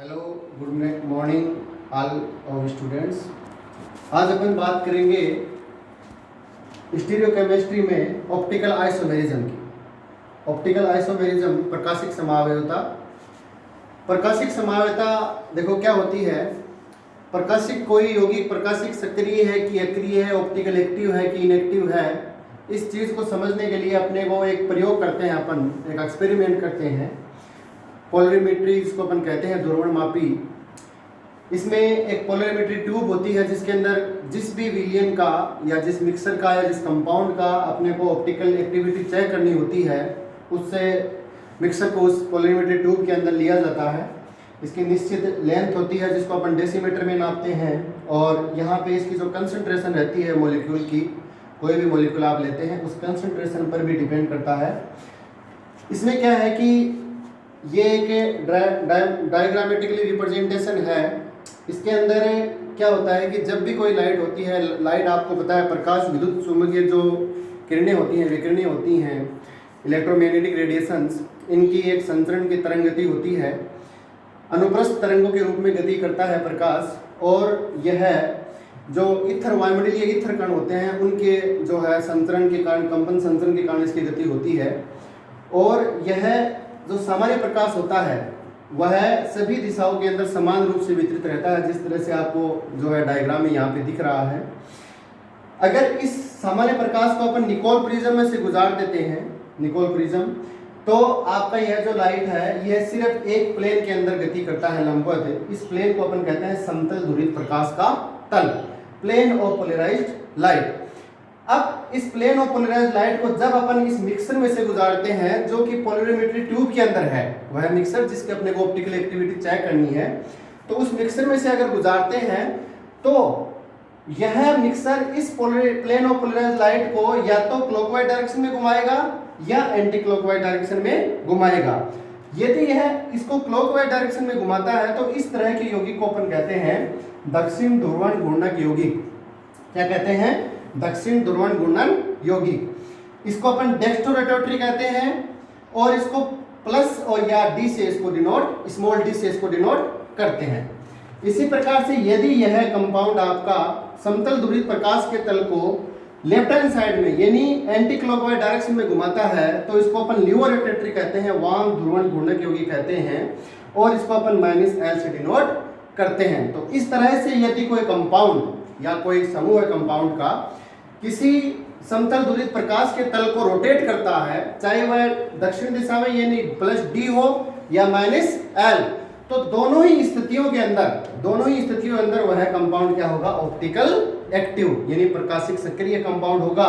Hello, good morning all of students. आज अपन बात करेंगे स्टीरियोकेमिस्ट्री में ऑप्टिकल आइसोमेरिज्म की। ऑप्टिकल आइसोमेरिज्म प्रकाशिक समावयवता। प्रकाशिक समावयवता देखो क्या होती है। प्रकाशिक कोई यौगिक प्रकाशिक सक्रिय है कि अक्रिय है, ऑप्टिकल एक्टिव है कि इनएक्टिव है, इस चीज़ को समझने के लिए अपने को एक प्रयोग करते हैं, अपन एक एक्सपेरिमेंट करते हैं। पोलरीमेट्री जिसको अपन कहते हैं, ध्रुवणमापी। इसमें एक पोलरीमेट्री ट्यूब होती है जिसके अंदर जिस भी विलियन का या जिस मिक्सर का या जिस कंपाउंड का अपने को ऑप्टिकल एक्टिविटी चेक करनी होती है, उससे मिक्सर को उस पोलरीमेट्री ट्यूब के अंदर लिया जाता है। इसकी निश्चित लेंथ होती है जिसको अपन डेसीमीटर में नापते हैं, और यहाँ पे इसकी जो कंसंट्रेशन रहती है मॉलिक्यूल की, कोई भी मॉलिक्यूल आप लेते हैं उस कंसंट्रेशन पर भी डिपेंड करता है। इसमें क्या है कि ये एक डायग्रामेटिकली रिप्रेजेंटेशन है। इसके अंदर क्या होता है कि जब भी कोई लाइट होती है, लाइट आपको पता है प्रकाश विद्युत चुम्बकीय जो किरणें होती हैं, विकिरणें होती हैं, इलेक्ट्रोमैग्नेटिक रेडिएशंस, इनकी एक संचरण की तरंग गति होती है। अनुप्रस्थ तरंगों के रूप में गति करता है प्रकाश, और यह जो इथर वायुमंडलीय इथर कण होते हैं उनके जो है संचरण के कारण, कंपन संचरण के कारण इसकी गति होती है। और यह जो सामान्य प्रकाश होता है वह सभी दिशाओं के अंदर समान रूप से वितरित रहता है, जिस तरह से आपको जो है डायग्राम में यहाँ पे दिख रहा है। अगर इस सामान्य प्रकाश को अपन निकोल प्रिज्म में से गुजार देते हैं, निकोल प्रिज्म, तो आपका यह जो लाइट है यह सिर्फ एक प्लेन के अंदर गति करता है, लंबवत। इस प्लेन को अपन कहते हैं समतल ध्रुवित प्रकाश का तल, प्लेन ऑफ पोलराइज्ड लाइट। अब इस प्लेन ऑफ पोलराइज्ड लाइट को जब अपन इस मिक्सर में से गुजारते हैं जो कि पोलरीमेट्री ट्यूब के अंदर है, वह मिक्सर जिसके अपने को ऑप्टिकल एक्टिविटी चेक करनी है, तो उस मिक्सर में से अगर गुजारते हैं तो यह मिक्सर इस प्लेन ऑफ पोलराइज्ड लाइट को या तो क्लॉकवाइज डायरेक्शन में घुमाएगा या एंटी क्लॉकवाइज डायरेक्शन में घुमाएगा। यदि यह इसको क्लॉकवाइज डायरेक्शन में घुमाता है तो इस तरह के यौगिक को अपन कहते हैं दक्षिण ध्रुवण घूर्णक यौगिक। क्या कहते हैं? दक्षिण ध्रुवण घूर्णन यौगिक। इसको अपन डेक्स्ट्रोरोटेटरी कहते हैं, और इसको प्लस और या डी से इसको डिनोट, स्मॉल डी से इसको डिनोट करते हैं। इसी प्रकार से यदि यह कंपाउंड आपका समतल ध्रुवित प्रकाश के तल को लेफ्ट हैंड साइड में यानी एंटी क्लॉकवाइज डायरेक्शन में घुमाता है तो इसको अपन ल्यूरोटेटरी कहते हैं, वाम ध्रुवण घूर्णक यौगिक कहते हैं, और इसको अपन -L से डिनोट करते हैं। तो इस तरह से यदि कोई कंपाउंड या कोई समूह है कंपाउंड का किसी समतल ध्रुवित प्रकाश के तल को रोटेट करता है, चाहे वह दक्षिण दिशा में यानी +D हो या -L, तो दोनों ही स्थितियों के अंदर वह कंपाउंड क्या होगा? ऑप्टिकल एक्टिव यानी प्रकाशिक सक्रिय कंपाउंड होगा।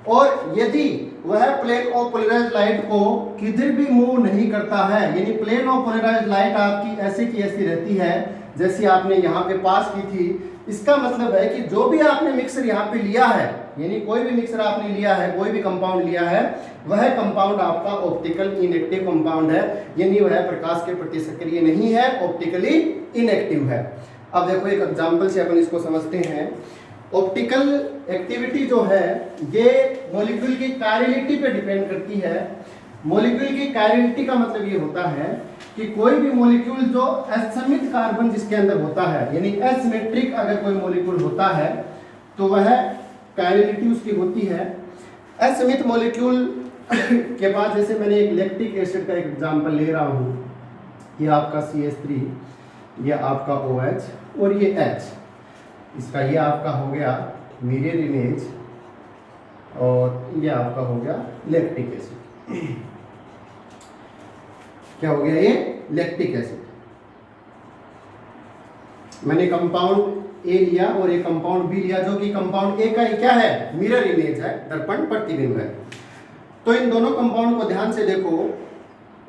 और यदि वह प्लेन ऑफ पोलराइज्ड लाइट को किधर भी मूव नहीं करता है, यानी प्लेन ऑफ पोलराइज्ड लाइट आपकी ऐसी की ऐसी रहती है जैसी आपने यहाँ पे पास की थी, इसका मतलब है कि जो भी आपने मिक्सर यहाँ पे लिया है, यानी कोई भी मिक्सर आपने लिया है, कोई भी कंपाउंड लिया है, वह कंपाउंड आपका ऑप्टिकल इनएक्टिव कंपाउंड है, यानी वह प्रकाश के प्रति सक्रिय नहीं है, ऑप्टिकली इनएक्टिव है। अब देखो एक एग्जांपल से अपन इसको समझते हैं। ऑप्टिकल एक्टिविटी जो है ये मॉलिक्यूल की कायरलिटी पे डिपेंड करती है। मॉलिक्यूल की कायरलिटी का मतलब ये होता है कि कोई भी मॉलिक्यूल जो असमित कार्बन जिसके अंदर होता है, यानी एसिमेट्रिक अगर कोई मॉलिक्यूल होता है तो वह कायरलिटी उसकी होती है। असमित मॉलिक्यूल के बाद जैसे मैंने एक लैक्टिक एसिड का एग्जांपल ले रहा हूँ, ये आपका CH3, ये आपका OH और ये H, इसका ये आपका हो गया मिरर इमेज, और ये आपका हो गया लैक्टिक एसिड। क्या हो गया? ये लैक्टिक एसिड। मैंने कंपाउंड ए लिया और एक कंपाउंड बी लिया, जो कि कंपाउंड ए का ही क्या है? मिरर इमेज है, दर्पण प्रतिबिंब है। तो इन दोनों कंपाउंड को ध्यान से देखो।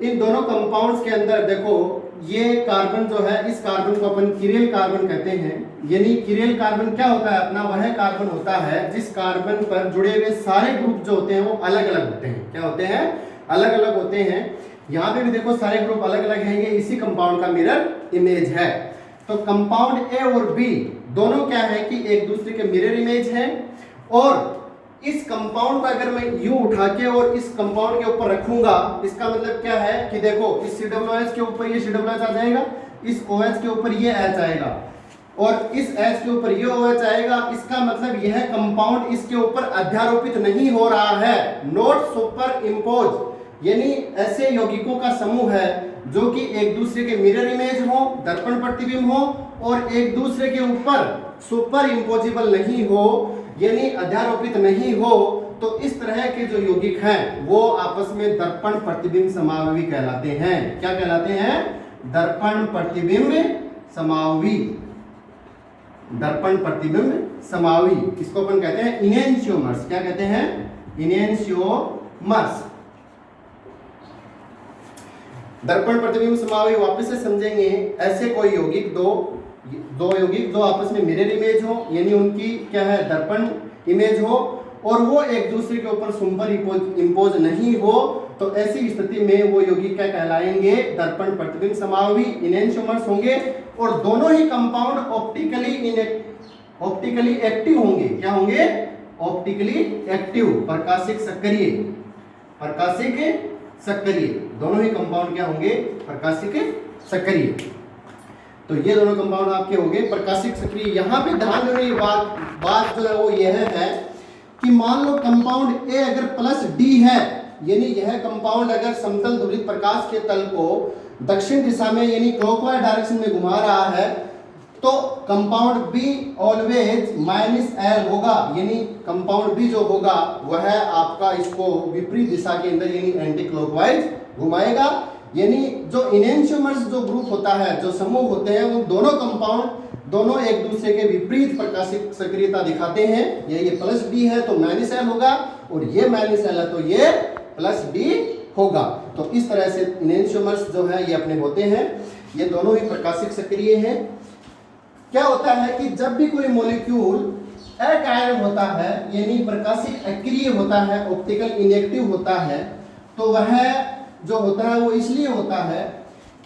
इन दोनों कंपाउंड्स के अंदर देखो ये कार्बन जो है, इस कार्बन को अपन किरेल कार्बन कहते हैं। यानी किरेल कार्बन क्या होता है अपना? वह कार्बन होता है जिस कार्बन पर जुड़े हुए सारे ग्रुप जो होते हैं वो अलग अलग होते हैं। क्या होते हैं? अलग अलग होते हैं। यहाँ पे भी देखो सारे ग्रुप अलग अलग हैं, ये इसी कंपाउंड का मिरर इमेज है। तो कंपाउंड ए और बी दोनों क्या है कि एक दूसरे के मिरर इमेज है, और इस कंपाउंड को अगर मैं यूं उठा के और इस कंपाउंड के ऊपर रखूंगा, इसका मतलब क्या है कि देखो इस COOH के ऊपर ये COOH आ जाएगा, इस OH के ऊपर ये H आएगा और इस H के ऊपर ये OH आएगा। इसका मतलब यह कंपाउंड इसके ऊपर अध्यारोपित नहीं हो रहा है, नॉट सुपर इम्पोज। यानी ऐसे यौगिकों का समूह है जो कि एक दूसरे के मिरर इमेज हो, दर्पण प्रतिबिंब हो और एक दूसरे के ऊपर सुपर इम्पोजिबल नहीं हो, यानी अध्यारोपित नहीं हो। तो इस तरह के जो यौगिक हैं वो आपस में दर्पण प्रतिबिंब समावयवी कहलाते हैं। क्या कहलाते हैं? दर्पण प्रतिबिंब समावयवी। दर्पण प्रतिबिंब समावयवी, इसको अपन कहते हैं इनेंशियोमर्स। क्या कहते हैं? इनेंशियोमर्स। दर्पण प्रतिबिंब समावयवी वापस से समझेंगे। ऐसे कोई यौगिक दो यौगिक जो आपस में मिरर इमेज हो, यानी उनकी क्या है, दर्पण इमेज हो और वो एक दूसरे के ऊपर सुपर इम्पोज नहीं हो, तो ऐसी स्थिति में वो यौगिक क्या कहलाएंगे? दर्पण प्रतिबिंब समावयवी, इनेंशियोमर्स होंगे। और दोनों ही कंपाउंड ऑप्टिकली एक्टिव होंगे। क्या होंगे? ऑप्टिकली एक्टिव, प्रकाशिक सक्रिय। प्रकाशिक सक्रिय, दोनों ही कंपाउंड क्या होंगे? प्रकाशिक सक्रिय। तो ये दोनों कंपाउंड आपके होंगे प्रकाशिक सक्रिय। यहाँ पे ध्यान देने की बात जो है वो यह है कि मान लो कंपाउंड ए अगर +D है, यानी यह कंपाउंड अगर समतल ध्रुवित प्रकाश के तल को दक्षिण दिशा में यानी क्लॉकवाइज डायरेक्शन में घुमा रहा है, तो कंपाउंड बी ऑलवेज -L होगा। यानी कंपाउंड बी जो होगा वह आपका इसको विपरीत दिशा के अंदर यानी एंटी क्लॉकवाइज घुमाएगा। यानी जो इनेंशियोमर्स जो ग्रुप होता है, जो समूह होते हैं, वो दोनों कंपाउंड दोनों एक दूसरे के विपरीत प्रकाशिक सक्रियता दिखाते हैं। ये +D है तो -L होगा और ये -L है तो ये +D होगा। तो इस तरह से इनेंशियोमर्स जो है ये अपने होते हैं, ये दोनों ही प्रकाशिक सक्रिय हैं। क्या होता है कि जब भी कोई मॉलिक्यूल अकार्यन होता है, यानी प्रकाशिक अक्रिय होता है, ऑप्टिकल इनएक्टिव होता है, तो वह जो होता है वो इसलिए होता है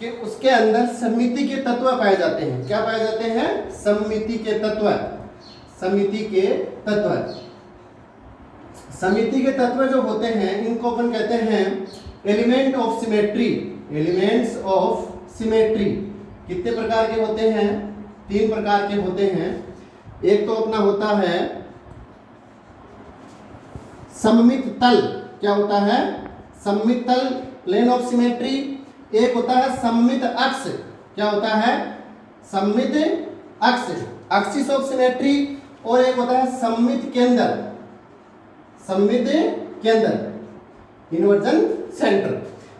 कि उसके अंदर सममिति के तत्व पाए जाते हैं। क्या पाए जाते हैं? सममिति के तत्व। सममिति के तत्व, सममिति के तत्व जो होते हैं इनको अपन कहते हैं element of symmetry. Elements of symmetry कितने प्रकार के होते हैं? 3 प्रकार के होते हैं। एक तो अपना होता है सममित तल। क्या होता है? सममित तल, प्लेन ऑफ सिमेट्री। एक होता है सममित अक्ष। क्या होता है? सममित अक्ष, एक्सिस ऑफ सिमेट्री। और एक होता है सममित केंद्र। सममित केंद्र, इन्वर्जन सेंटर।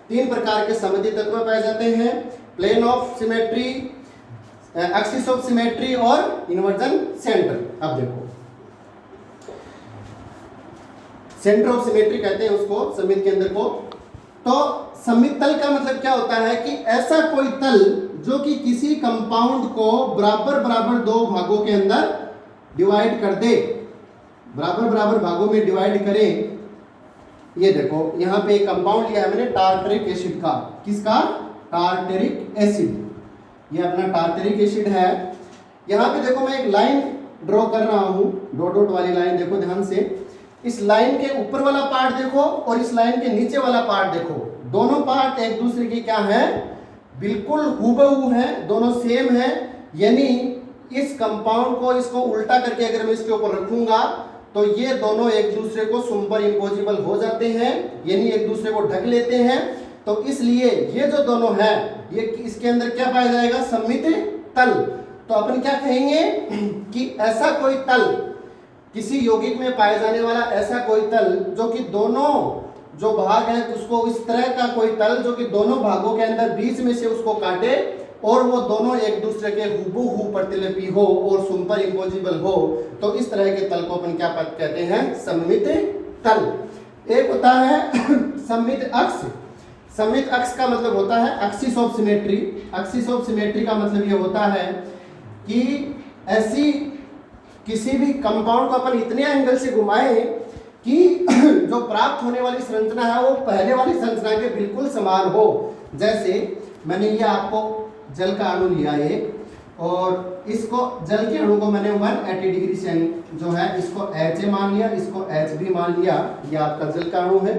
3 प्रकार के सममिति तत्व पाए जाते हैं, plane of symmetry, axis of symmetry और इन्वर्जन सेंटर। अब देखो सेंटर ऑफ सिमेट्री कहते हैं उसको, सममित केंद्र को। तो सममित तल का मतलब क्या होता है कि ऐसा कोई तल जो कि किसी कंपाउंड को बराबर बराबर 2 भागों के अंदर डिवाइड कर दे, बराबर बराबर भागों में डिवाइड करें। ये देखो यहाँ पे एक कंपाउंड लिया है मैंने टार्टरिक एसिड का। किसका? Tartaric acid. ये अपना टार्टरिक एसिड है। यहाँ पे देखो मैं एक लाइन ड्रॉ कर रहा हूँ, डॉट डॉट वाली लाइन। देखो ध्यान से, इस लाइन के ऊपर वाला पार्ट देखो और इस लाइन के नीचे वाला पार्ट देखो। दोनों पार्ट एक दूसरे की क्या है? बिल्कुल हूबहू है, दोनों सेम है। यानी इस कंपाउंड को इसको उल्टा करके अगर मैं इसके ऊपर रखूंगा तो ये दोनों एक दूसरे को सुपर इम्पोजिबल हो जाते हैं, यानी एक दूसरे को ढक लेते हैं। तो इसलिए ये जो दोनों है ये इसके अंदर क्या पाया जाएगा? सममित तल। तो अपन क्या कहेंगे कि ऐसा कोई तल, किसी यौगिक में पाए जाने वाला ऐसा कोई तल जो कि दोनों जो भाग है उसको, इस तरह का कोई तल जो कि दोनों भागों के अंदर बीच में से उसको काटे और वो दोनों एक दूसरे के हूबहू प्रतिलिपि हो और सुपर इम्पोजिबल हो, तो इस तरह के तल को अपन क्या कहते हैं? सममित तल। एक होता है सममित अक्ष। सममित अक्ष का मतलब होता है axis of symmetry. Axis of symmetry का मतलब ये होता है कि ऐसी किसी भी कंपाउंड को अपन इतने एंगल से घुमाएं कि जो प्राप्त होने वाली संरचना है वो पहले वाली संरचना के बिल्कुल समान हो। जैसे मैंने ये आपको जल का अणु लिया ये, और इसको जल के अणु को मैंने 180 डिग्री से जो है इसको H मान लिया, इसको Hb मान लिया। ये आपका जल का अणु है।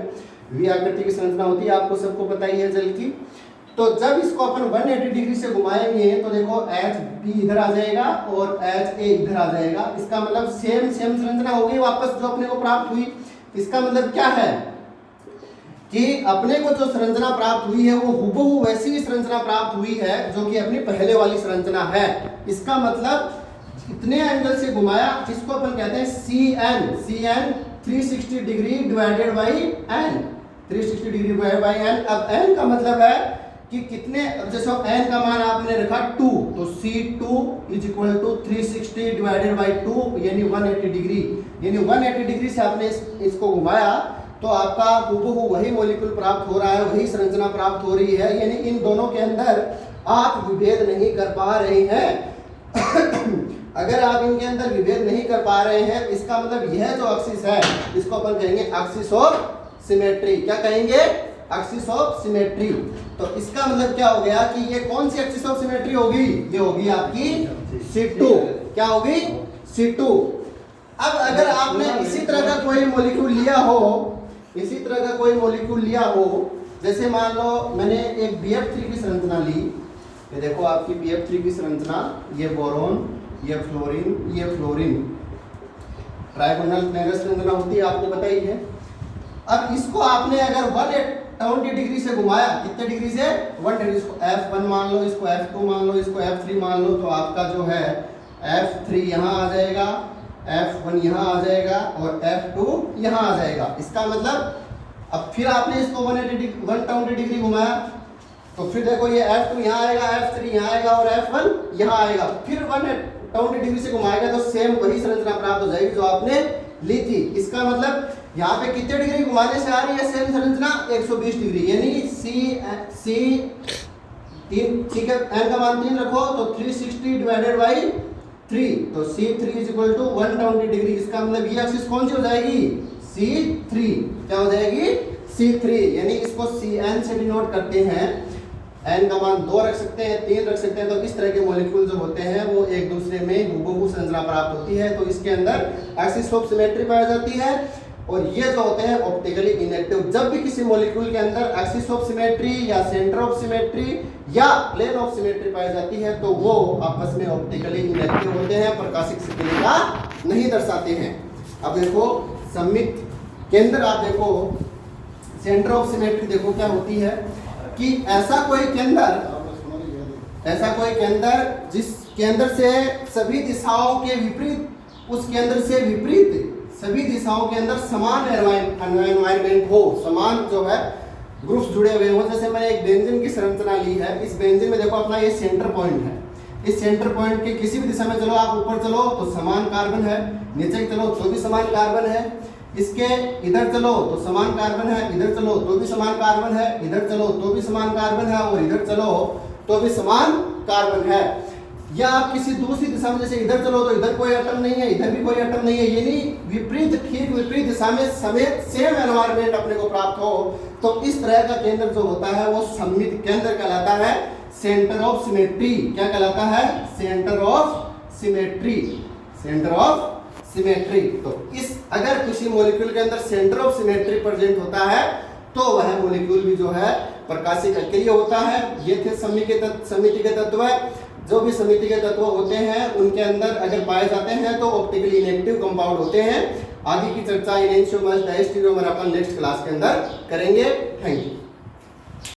V आकृति की संरचना होती है, आपको सबको पता ही है जल की। तो जब इसको अपन 180 डिग्री से घुमाएंगे तो देखो Hb इधर आ जाएगा और Ha इधर आ जाएगा। इसका मतलब सेम संरचना होगी वापस जो अपने को प्राप्त हुई। इसका मतलब क्या है कि अपने को जो संरचना प्राप्त हुई है वो हूबहू वैसी संरचना प्राप्त हुई है जो कि अपनी पहले वाली संरचना है। इसका मतलब इतने एंगल से घुमाया, इसको अपन कहते हैं Cn 360 degree divided by n, 360 degree divided by n। अब n का मतलब है कि कितने, जैसे n का मान आपने रखा 2, तो C2 is equal to 360 divided by 2 यानी 180 डिग्री। यानी 180 डिग्री से आपने इसको घुमाया तो आपका हूबहू वही मॉलिक्यूल प्राप्त हो रहा है, वही संरचना प्राप्त हो रही है। यानी इन दोनों के अंदर आप विभेद नहीं कर पा रहे हैं। अगर आप इनके अंदर विभेद नहीं कर पा रहे हैं, इसका मतलब यह जो एक्सिस है इसको अपन कहेंगे एक्सिस ऑफ सिमेट्री। क्या कहेंगे? Axis of symmetry. तो इसका मतलब क्या हो गया कि ये कौन सी एक्सिस ऑफ सिमेट्री होगी? ये होगी आपकी C2। क्या होगी? C2। अब अगर आपने इसी तरह का कोई मॉलिक्यूल लिया हो, इसी तरह का कोई मॉलिक्यूल लिया हो, जैसे मान लो मैंने एक BF3 की संरचना ली। ये देखो आपकी BF3 की संरचना, ये बोरोन, ये फ्लोरीन, ये फ्लोरीन, ट्राइगोनल प्लेनर संरचना होती है, आपको पता ही है। अब इसको आपने अगर 120 डिग्री से घुमाया, कितने डिग्री से? 120। इसको F1 मान लो, इसको F2 मान लो, इसको F3 मान लो, तो आपका जो है F3 यहाँ आ जाएगा, F1 यहाँ आ जाएगा और F2 यहाँ आ जाएगा। इसका मतलब अब फिर आपने इसको 120 डिग्री घुमाया तो फिर देखो ये F2 यहाँ आएगा, F3 यहाँ आएगा और F1 यहाँ आएगा। फिर 120 डिग्री से घुमाएगा तो सेम वही संरचना प्राप्त हो जाएगी जो आपने ली थी। इसका मतलब यहाँ पे कितने डिग्री घुमाने से आ रही है सेम संरचना? 120 डिग्री। यानी C का n का मान 3 रखो तो 360 डिवाइडेड बाई 3, तो C3 is equal to 120 degree. इसका मतलब ये एक्सिस कौन सी हो जाएगी? C3। क्या हो जाएगी? C3। यानी इसको Cn से डिनोट करते हैं। n का मान 2 रख सकते हैं, 3 रख सकते हैं। तो इस तरह के मॉलिक्यूल जो होते हैं वो एक दूसरे में हूबहू संरचना प्राप्त होती है। तो इसके अंदर एक्सिस ऑफ सिमेट्री पाई जाती है। और ये जो होते हैं ऑप्टिकली इनएक्टिव। जब भी किसी मॉलिक्यूल के अंदर एक्सिस ऑफ सिमेट्री या सेंटर ऑफ सिमेट्री या प्लेन ऑफ सिमेट्री पाई जाती है तो वो आपस में ऑप्टिकली इनएक्टिव होते हैं, प्रकाशिक सक्रियता नहीं दर्शाते हैं। अब देखो सममित केंद्र, आप देखो सेंटर ऑफ सिमेट्री देखो क्या होती है कि ऐसा कोई केंद्र जिस केंद्र से सभी दिशाओं के विपरीत, उस केंद्र से विपरीत सभी दिशाओं के अंदर समान एनवायरनमेंट हो, समान जो है ग्रुप्स जुड़े हुए हो। जैसे मैंने एक बेंजीन की संरचना ली है, इस बेंजीन में देखो अपना ये सेंटर पॉइंट है। इस सेंटर पॉइंट के किसी भी दिशा में चलो, आप ऊपर चलो तो समान कार्बन है, नीचे चलो तो भी समान कार्बन है, इसके इधर चलो तो समान कार्बन है, इधर चलो तो भी समान कार्बन है, इधर चलो तो भी समान कार्बन है और इधर चलो तो भी समान कार्बन है। या आप किसी दूसरी दिशा में, जैसे इधर चलो तो इधर कोई एटम नहीं है, इधर भी कोई एटम नहीं है, यानी विपरीत, ठीक विपरीत दिशा में समेत सेम एनवायरनमेंट अपने को प्राप्त हो, तो इस तरह का केंद्र जो होता है वो सममित केंद्र कहलाता है, सेंटर ऑफ सिमेट्री। क्या कहलाता है? Centre of symmetry, centre of symmetry. तो इस अगर किसी मॉलिक्यूल के अंदर सेंटर ऑफ सिमेट्री प्रेजेंट होता है तो वह मॉलिक्यूल भी जो है प्रकाशिक अक्रिय होता है। ये थे समिति के तत्व। जो भी समिति के तत्व होते हैं उनके अंदर अगर पाए जाते हैं तो ऑप्टिकली इनएक्टिव कंपाउंड होते हैं। आगे की चर्चा इन एंजियोमर्स, डायस्टेरियोमर अपन नेक्स्ट क्लास के अंदर करेंगे। Thank you.